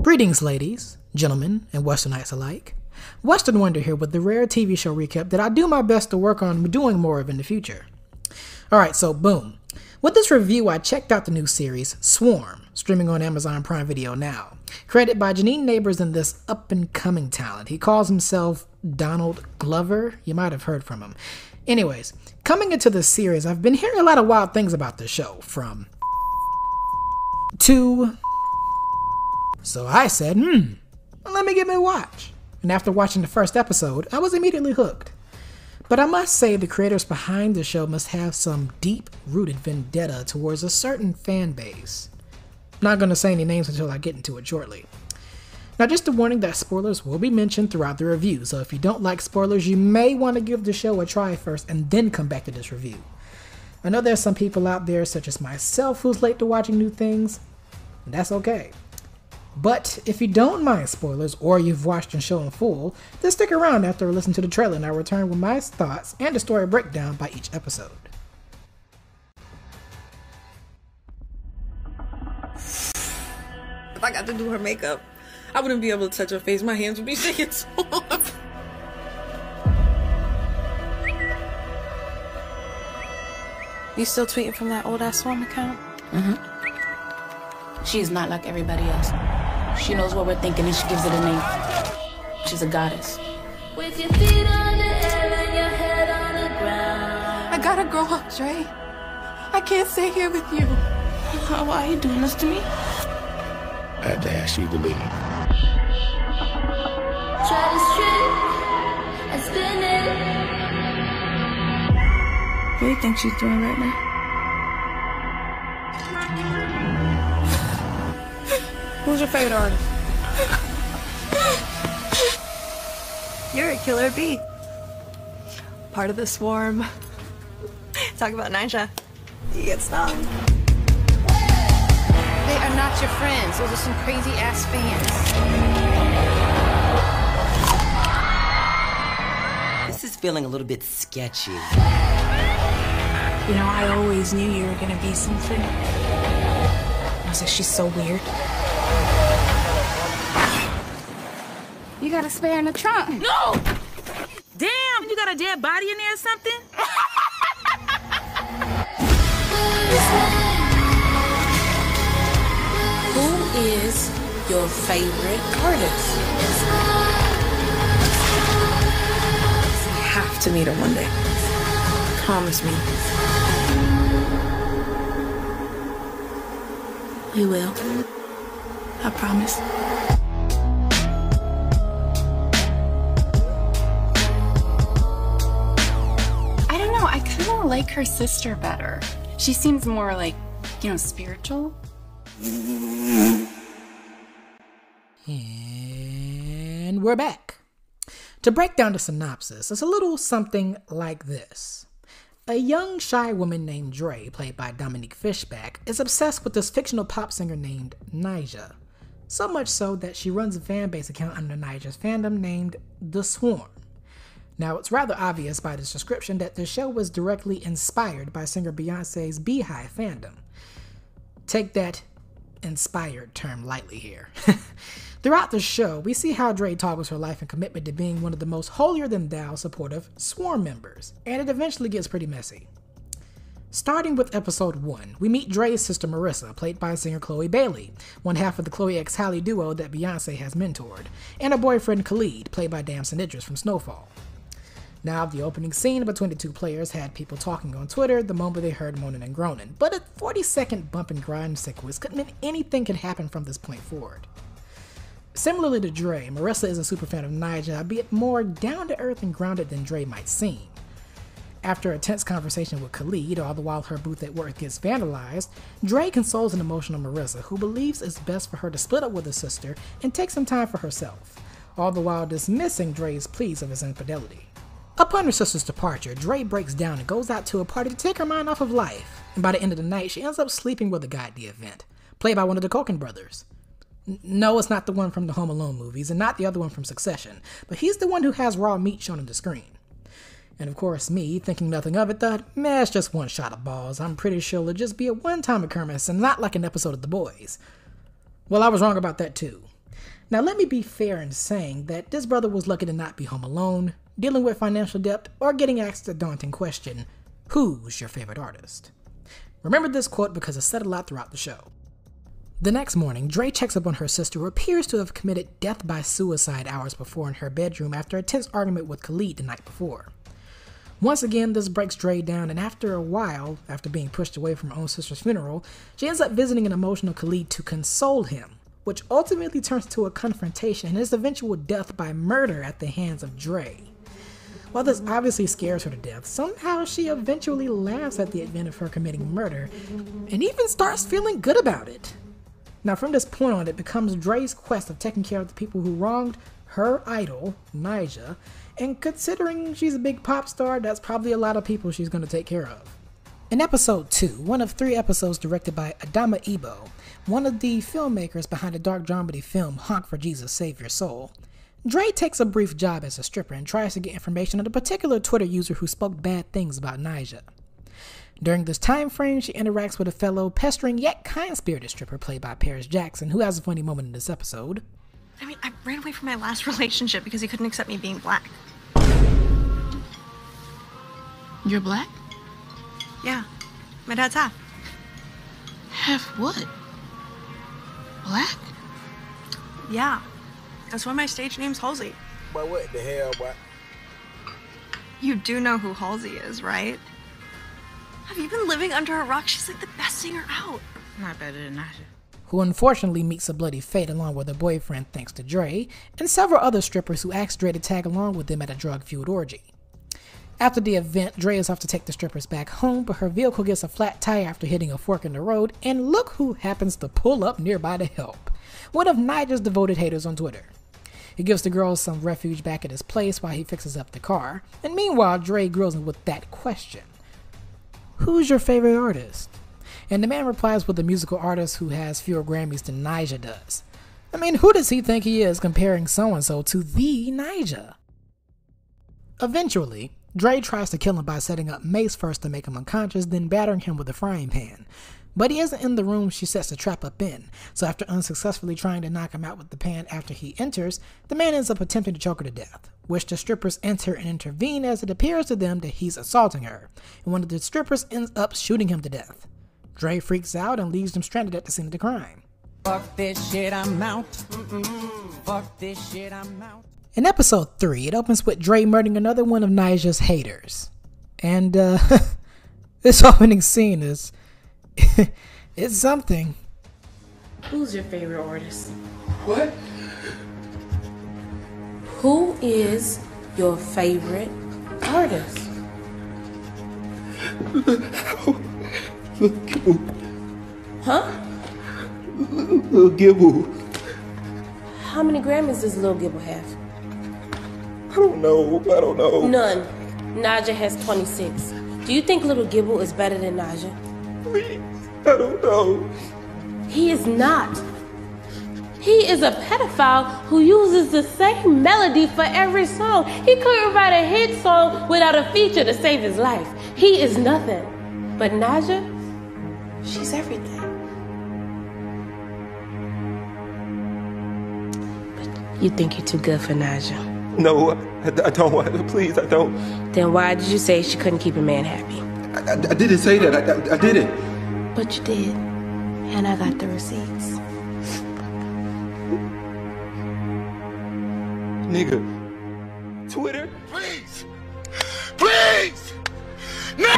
Greetings, ladies, gentlemen, and Westernites alike. Western Wonder here with the rare TV show recap that I do my best to work on doing more of in the future. Alright, so boom. With this review, I checked out the new series, Swarm, streaming on Amazon Prime Video now. Created by Janine Neighbors and this up-and-coming talent. He calls himself Donald Glover. You might have heard from him. Anyways, coming into this series, I've been hearing a lot of wild things about the show, from to... So I said, let me give it a watch. And after watching the first episode, I was immediately hooked. But I must say the creators behind the show must have some deep-rooted vendetta towards a certain fan base. Not going to say any names until I get into it shortly. Now, just a warning that spoilers will be mentioned throughout the review, so if you don't like spoilers, you may want to give the show a try first and then come back to this review. I know there's some people out there, such as myself, who's late to watching new things, and that's okay. But if you don't mind spoilers, or you've watched the show in full, then stick around after we listen to the trailer and I'll return with my thoughts and a story breakdown by each episode. If I got to do her makeup, I wouldn't be able to touch her face. My hands would be shaking so hard. You still tweeting from that old-ass Swarm account? She is not like everybody else. She knows what we're thinking and she gives it a name. She's a goddess. With your feet on the air and your head on the ground. I gotta grow up, Dre. I can't stay here with you. Why are you doing this to me? I had to ask you to leave. Try to strip and spin it. What do you think she's doing right now? Who's your favorite artist? You're a killer bee. Part of the swarm. Talk about Nisha. You get stung. They are not your friends. Those are some crazy ass fans. This is feeling a little bit sketchy. You know, I always knew you were gonna be something. I was like, she's so weird. You got a spare in the trunk. No! Damn, you got a dead body in there or something? Who is your favorite artist? You have to meet her one day. Promise me. We will. I promise. I don't know, I kind of like her sister better. She seems more like, you know, spiritual. And we're back. To break down the synopsis, it's a little something like this. A young, shy woman named Dre, played by Dominique Fishback, is obsessed with this fictional pop singer named Nisha. So much so that she runs a fanbase account under Nisha's fandom named The Swarm. Now, it's rather obvious by this description that the show was directly inspired by singer Beyonce's Beehive fandom. Take that inspired term lightly here. Throughout the show, we see how Dre toggles her life and commitment to being one of the most holier-than-thou supportive Swarm members, and it eventually gets pretty messy. Starting with episode 1, we meet Dre's sister Marissa, played by singer Chloe Bailey, one half of the Chloe x Halle duo that Beyonce has mentored, and her boyfriend Khalid, played by Damson Idris from Snowfall. Now, the opening scene between the two players had people talking on Twitter the moment they heard moaning and groaning, but a 40-second bump and grind sequence could mean anything could happen from this point forward. Similarly to Dre, Marissa is a superfan of Nisha, albeit more down-to-earth and grounded than Dre might seem. After a tense conversation with Khalid, all the while her booth at work gets vandalized, Dre consoles an emotional Marissa, who believes it's best for her to split up with her sister and take some time for herself, all the while dismissing Dre's pleas of his infidelity. Upon her sister's departure, Dre breaks down and goes out to a party to take her mind off of life, and by the end of the night, she ends up sleeping with a guy at the event, played by one of the Culkin brothers. No, it's not the one from the Home Alone movies, and not the other one from Succession, but he's the one who has raw meat shown on the screen. And of course, me, thinking nothing of it, thought, meh, it's just one shot of balls. I'm pretty sure it'll just be a one-time occurrence and not like an episode of The Boys. Well, I was wrong about that too. Now let me be fair in saying that this brother was lucky to not be home alone, dealing with financial debt, or getting asked the daunting question, who's your favorite artist? Remember this quote because it said a lot throughout the show. The next morning, Dre checks up on her sister who appears to have committed death by suicide hours before in her bedroom after a tense argument with Khalid the night before. Once again, this breaks Dre down, and after a while, after being pushed away from her own sister's funeral, she ends up visiting an emotional Khalid to console him, which ultimately turns to a confrontation and his eventual death by murder at the hands of Dre. While this obviously scares her to death, somehow she eventually laughs at the event of her committing murder, and even starts feeling good about it. Now from this point on, it becomes Dre's quest of taking care of the people who wronged her idol, Nyjah, and considering she's a big pop star, that's probably a lot of people she's going to take care of. In episode 2, one of 3 episodes directed by Adama Ebo, one of the filmmakers behind the dark dramedy film Honk for Jesus Save Your Soul, Dre takes a brief job as a stripper and tries to get information on a particular Twitter user who spoke bad things about Nyjah. During this time frame, she interacts with a fellow pestering yet kind-spirited stripper played by Paris Jackson, who has a funny moment in this episode. I mean, I ran away from my last relationship because he couldn't accept me being black. You're black? Yeah, my dad's half. Half what? Black? Yeah, that's why my stage name's Halsey. But what the hell, boy? You do know who Halsey is, right? Have you been living under a rock? She's like the best singer out. Not better than Nyjah. Who unfortunately meets a bloody fate along with her boyfriend thanks to Dre, and several other strippers who ask Dre to tag along with them at a drug-fueled orgy. After the event, Dre is off to take the strippers back home, but her vehicle gets a flat tire after hitting a fork in the road, and look who happens to pull up nearby to help. One of Nyjah's devoted haters on Twitter. He gives the girls some refuge back at his place while he fixes up the car, and meanwhile Dre grills him with that question. Who's your favorite artist? And the man replies with a musical artist who has fewer Grammys than Nyjah does. I mean, who does he think he is comparing so-and-so to the Nyjah? Eventually, Dre tries to kill him by setting up Mace first to make him unconscious, then battering him with a frying pan. But he isn't in the room she sets the trap up in, so after unsuccessfully trying to knock him out with the pan after he enters, the man ends up attempting to choke her to death, which the strippers enter and intervene as it appears to them that he's assaulting her, and one of the strippers ends up shooting him to death. Dre freaks out and leaves them stranded at the scene of the crime. Fuck this shit, I'm out. Fuck this shit, I'm out. In episode 3, it opens with Dre murdering another one of Nyjah's haters. And, this opening scene is... it's something. Who's your favorite artist? What? Who is your favorite artist? Lil Gibble. Huh? Lil Gibble. How many Grammys does Lil Gibble have? I don't know. None. Nyjah has 26. Do you think Little Gibble is better than Nyjah? Please, I don't know. He is not. He is a pedophile who uses the same melody for every song. He couldn't write a hit song without a feature to save his life. He is nothing. But Nyjah, she's everything. But you think you're too good for Nyjah? No, I don't. Please, I don't. Then why did you say she couldn't keep a man happy? I didn't say that. I didn't. But you did. And I got the receipts. Nigga. Twitter? Please! Please! No!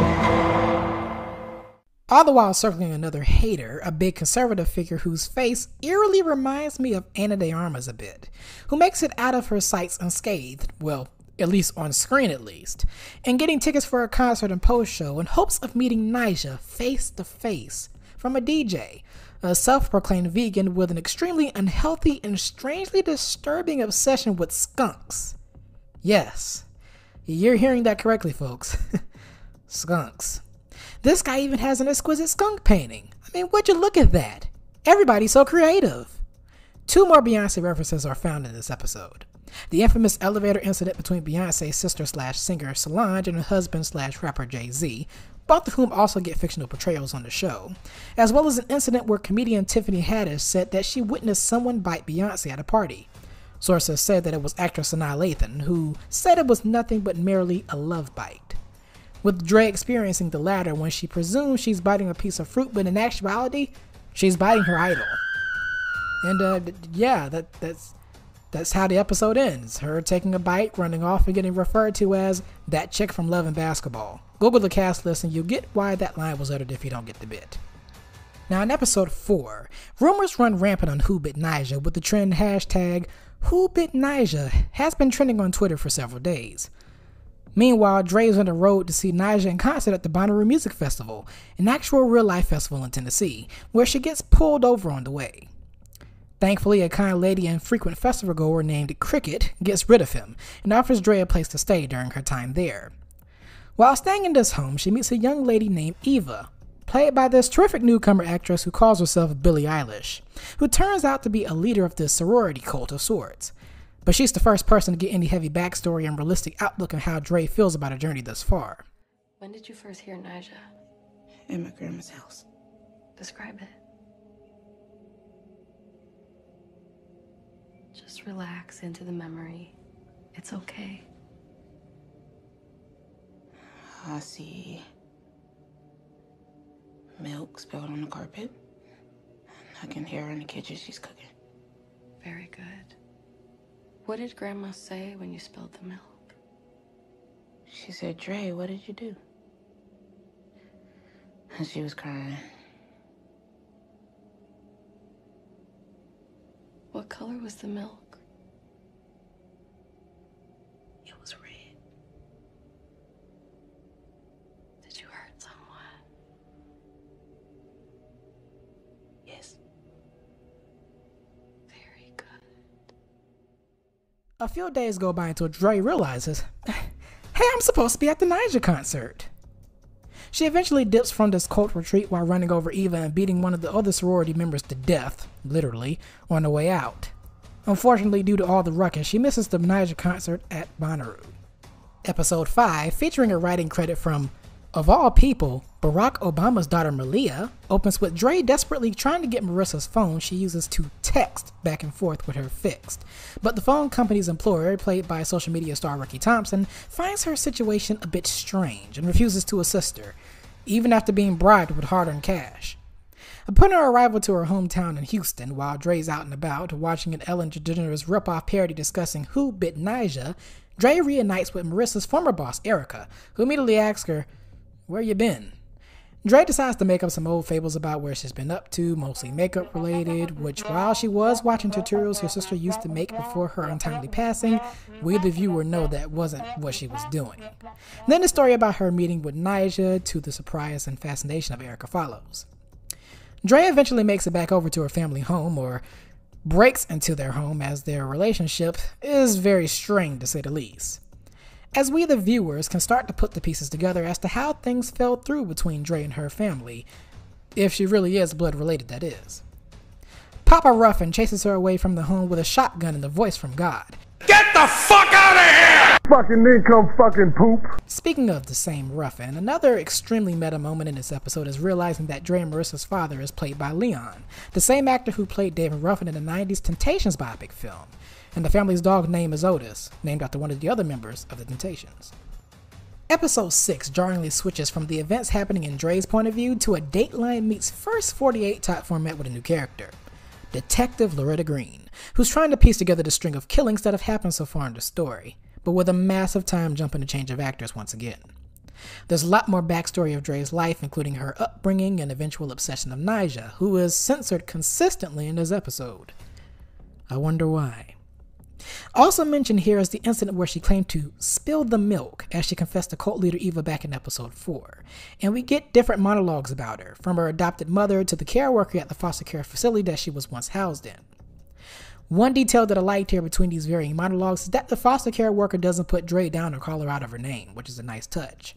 All the while circling another hater, a big conservative figure whose face eerily reminds me of Ana de Armas a bit, who makes it out of her sights unscathed, well, at least on screen at least, and getting tickets for a concert and post-show in hopes of meeting Nyjah face to face from a DJ, a self-proclaimed vegan with an extremely unhealthy and strangely disturbing obsession with skunks. Yes, you're hearing that correctly, folks. Skunks. This guy even has an exquisite skunk painting. I mean, would you look at that? Everybody's so creative. 2 more Beyonce references are found in this episode. The infamous elevator incident between Beyonce's sister/singer Solange and her husband/rapper Jay-Z, both of whom also get fictional portrayals on the show, as well as an incident where comedian Tiffany Haddish said that she witnessed someone bite Beyonce at a party. Sources said that it was actress Sanaa Lathan, who said it was nothing but merely a love bite, with Dre experiencing the latter when she presumes she's biting a piece of fruit, but in actuality, she's biting her idol. And yeah, that's how the episode ends. Her taking a bite, running off, and getting referred to as that chick from Love and Basketball. Google the cast list and you'll get why that line was uttered if you don't get the bit. Now in episode 4, rumors run rampant on Who Bit Nyjah, with the trend hashtag #WhoBitNyjah has been trending on Twitter for several days. Meanwhile, Dre is on the road to see Nyjah in concert at the Bonnaroo Music Festival, an actual real-life festival in Tennessee, where she gets pulled over on the way. Thankfully, a kind lady and frequent festival goer named Cricket gets rid of him and offers Dre a place to stay during her time there. While staying in this home, she meets a young lady named Eva, played by this terrific newcomer actress who calls herself Billie Eilish, who turns out to be a leader of this sorority cult of sorts. But she's the first person to get any heavy backstory and realistic outlook on how Dre feels about her journey thus far. When did you first hear Nyjah? In my grandma's house. Describe it. Just relax into the memory. It's okay. I see milk spilled on the carpet. I can hear her in the kitchen, she's cooking. Very good. What did Grandma say when you spilled the milk? She said, Dre, what did you do? And she was crying. What color was the milk? It was red. Did you hurt someone? Yes. Very good. A few days go by until Dre realizes, hey, I'm supposed to be at the Nyjah concert. She eventually dips from this cult retreat while running over Eva and beating one of the other sorority members to death, literally, on the way out. Unfortunately, due to all the ruckus, she misses the Nyjah concert at Bonnaroo. Episode 5, featuring a writing credit from, of all people, Barack Obama's daughter Malia, opens with Dre desperately trying to get Marissa's phone she uses to text back and forth with her fixed. But the phone company's employer, played by social media star Ricky Thompson, finds her situation a bit strange and refuses to assist her, even after being bribed with hard-earned cash. Upon her arrival to her hometown in Houston, while Dre's out and about, watching an Ellen DeGeneres rip-off parody discussing Who Bit Nyjah, Dre reunites with Marissa's former boss, Erica, who immediately asks her, "Where you been?" Dre decides to make up some old fables about where she's been up to, mostly makeup related, which while she was watching tutorials her sister used to make before her untimely passing, we the viewer know that wasn't what she was doing. Then the story about her meeting with Nyjah, to the surprise and fascination of Erica, follows. Dre eventually makes it back over to her family home, or breaks into their home, as their relationship is very strained to say the least. As we the viewers can start to put the pieces together as to how things fell through between Dre and her family, if she really is blood related, that is. Papa Ruffin chases her away from the home with a shotgun and a voice from God. Get the fuck out of here! Fucking income fucking poop. Speaking of the same Ruffin, another extremely meta moment in this episode is realizing that Dre and Marissa's father is played by Leon, the same actor who played David Ruffin in the 90s Temptations biopic film. And the family's dog name is Otis, named after one of the other members of the Temptations. Episode 6 jarringly switches from the events happening in Dre's point of view to a Dateline meets First 48 type format with a new character, Detective Loretta Green, who's trying to piece together the string of killings that have happened so far in the story, but with a massive time jump and a change of actors once again. There's a lot more backstory of Dre's life, including her upbringing and eventual obsession of Nyjah, who is censored consistently in this episode. I wonder why. Also mentioned here is the incident where she claimed to spill the milk, as she confessed to cult leader Eva back in episode 4. And we get different monologues about her, from her adopted mother to the care worker at the foster care facility that she was once housed in. One detail that I liked here between these varying monologues is that the foster care worker doesn't put Dre down or call her out of her name, which is a nice touch.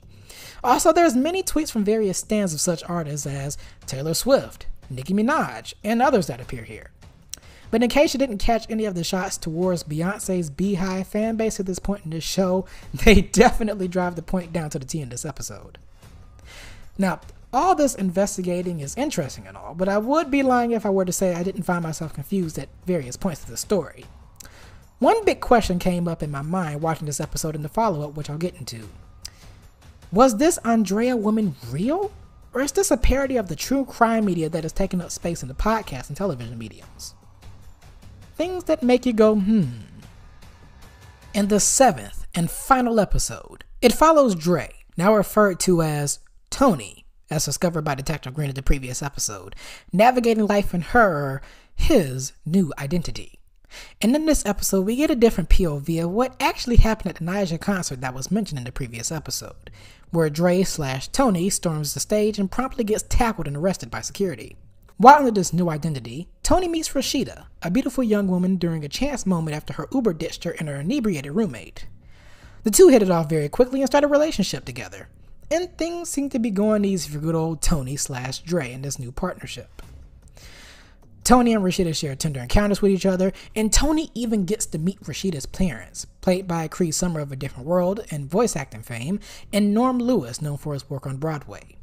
Also, there's many tweets from various stands of such artists as Taylor Swift, Nicki Minaj, and others that appear here. But in case you didn't catch any of the shots towards Beyonce's Beehive fan base at this point in this show, they definitely drive the point down to the T in this episode. Now, all this investigating is interesting and all, but I would be lying if I were to say I didn't find myself confused at various points of the story. One big question came up in my mind watching this episode and the follow-up, which I'll get into. Was this Andrea woman real? Or is this a parody of the true crime media that has taken up space in the podcast and television mediums? Things that make you go, In the 7th and final episode, it follows Dre, now referred to as Tony, as discovered by Detective Green in the previous episode, navigating life in his new identity. And in this episode, we get a different POV of what actually happened at the Nyjah concert that was mentioned in the previous episode, where Dre/Tony storms the stage and promptly gets tackled and arrested by security. While under this new identity, Tony meets Rashida, a beautiful young woman, during a chance moment after her Uber ditched her and her inebriated roommate. The two hit it off very quickly and started a relationship together, and things seem to be going easy for good old Tony/Dre in this new partnership. Tony and Rashida share tender encounters with each other, and Tony even gets to meet Rashida's parents, played by Cree Summer of A Different World and voice acting fame, and Norm Lewis, known for his work on Broadway.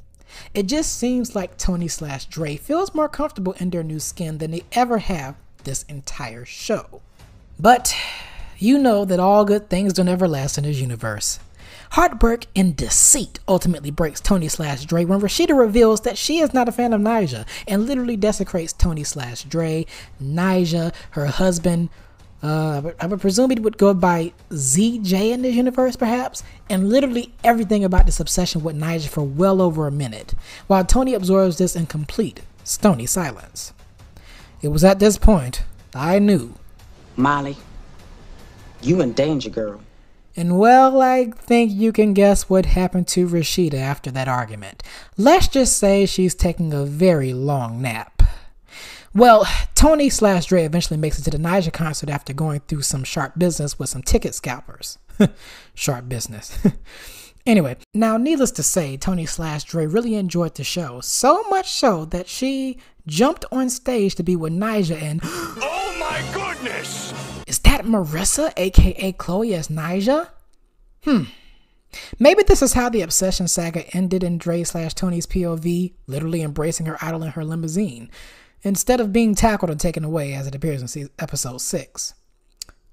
It just seems like Tony/Dre feels more comfortable in their new skin than they ever have this entire show. But you know that all good things don't ever last in this universe. Heartbreak and deceit ultimately breaks Tony/Dre when Rashida reveals that she is not a fan of Nyjah and literally desecrates Tony/Dre, Nyjah, her husband. I would presume he would go by ZJ in this universe, perhaps, and literally everything about this obsession with Nyjah for well over a minute, while Tony absorbs this in complete, stony silence. It was at this point I knew. Molly, you in danger, girl. And well, I think you can guess what happened to Rashida after that argument. Let's just say she's taking a very long nap. Well, Tony/Dre eventually makes it to the Nyjah concert after going through some sharp business with some ticket scalpers. Sharp business. Anyway, now needless to say, Tony/Dre really enjoyed the show, so much so that she jumped on stage to be with Nyjah and oh my goodness! Is that Marissa, aka Chloe, as Nyjah? Maybe this is how the obsession saga ended in Dre/Tony's POV, literally embracing her idol in her limousine, instead of being tackled and taken away as it appears in episode 6.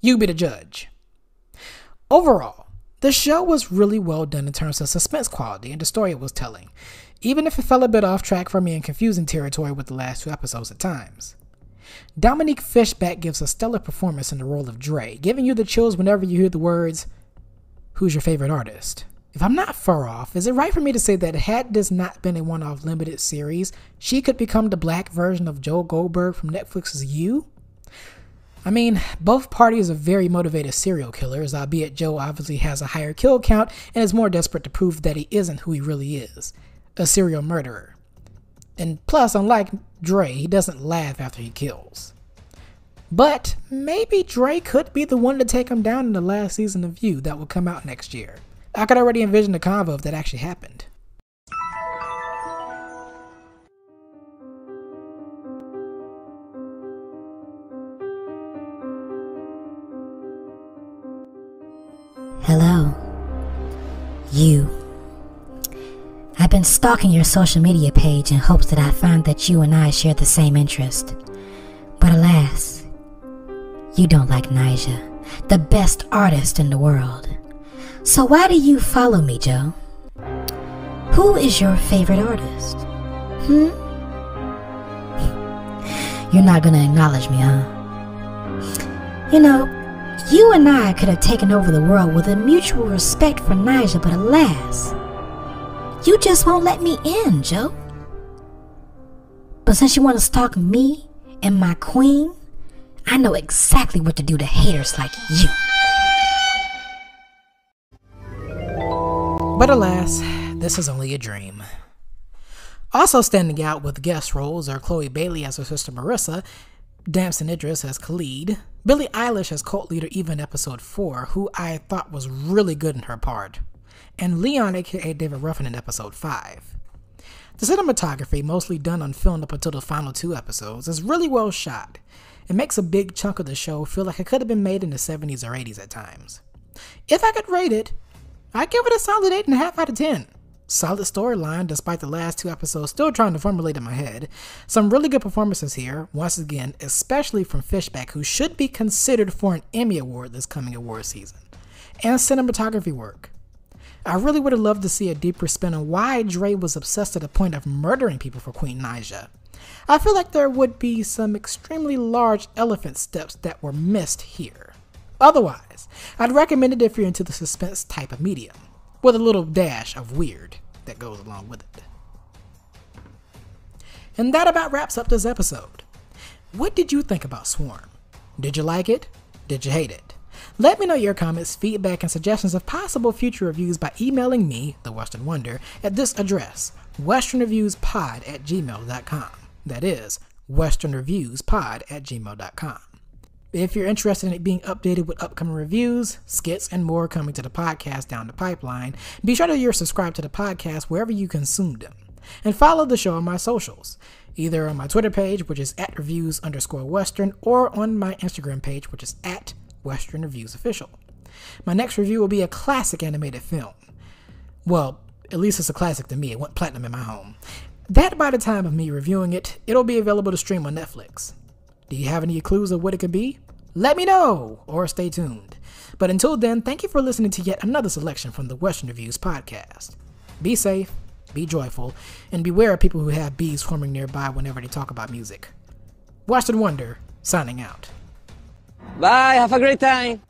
You be the judge. Overall, the show was really well done in terms of suspense quality and the story it was telling, even if it fell a bit off track for me in confusing territory with the last 2 episodes at times. Dominique Fishback gives a stellar performance in the role of Dre, giving you the chills whenever you hear the words, "Who's your favorite artist?" If I'm not far off, is it right for me to say that had this not been a one-off limited series, she could become the black version of Joe Goldberg from Netflix's You? I mean, both parties are very motivated serial killers, albeit Joe obviously has a higher kill count and is more desperate to prove that he isn't who he really is, a serial murderer. And plus, unlike Dre, he doesn't laugh after he kills. But maybe Dre could be the one to take him down in the last season of You that will come out next year. I could already envision the convo if that actually happened. Hello. You. I've been stalking your social media page in hopes that I find that you and I share the same interest. But alas, you don't like Nyjah, the best artist in the world. So why do you follow me, Joe? Who is your favorite artist? You're not gonna acknowledge me, huh? You know, you and I could have taken over the world with a mutual respect for Nyjah, but alas, you just won't let me in, Joe. But since you want to stalk me and my queen, I know exactly what to do to haters like you. But alas, this is only a dream. Also standing out with guest roles are Chloe Bailey as her sister Marissa, Damson Idris as Khalid, Billie Eilish as cult leader Eva in episode 4, who I thought was really good in her part, and Leon aka David Ruffin in episode 5. The cinematography, mostly done on film up until the final 2 episodes, is really well shot. It makes a big chunk of the show feel like it could have been made in the 70s or 80s at times. If I could rate it, I'd give it a solid 8.5 out of 10. Solid storyline despite the last 2 episodes still trying to formulate in my head. Some really good performances here, once again, especially from Fishback, who should be considered for an Emmy Award this coming award season. And cinematography work. I really would have loved to see a deeper spin on why Dre was obsessed to the point of murdering people for Queen Naija. I feel like there would be some extremely large elephant steps that were missed here. Otherwise, I'd recommend it if you're into the suspense type of medium, with a little dash of weird that goes along with it. And that about wraps up this episode. What did you think about Swarm? Did you like it? Did you hate it? Let me know your comments, feedback, and suggestions of possible future reviews by emailing me, The Western Wonder, at this address, westernreviewspod@gmail.com. That is, westernreviewspod@gmail.com. If you're interested in being updated with upcoming reviews, skits, and more coming to the podcast down the pipeline, be sure that you're subscribed to the podcast wherever you consume them. And follow the show on my socials, either on my Twitter page, which is @reviews_western, or on my Instagram page, which is @westernreviewsofficial. My next review will be a classic animated film. Well, at least it's a classic to me. It went platinum in my home. That by the time of me reviewing it, it'll be available to stream on Netflix. Do you have any clues of what it could be? Let me know, or stay tuned. But until then, thank you for listening to yet another selection from the Western Reviews podcast. Be safe, be joyful, and beware of people who have bees swarming nearby whenever they talk about music. Western Wonder, signing out. Bye, have a great time.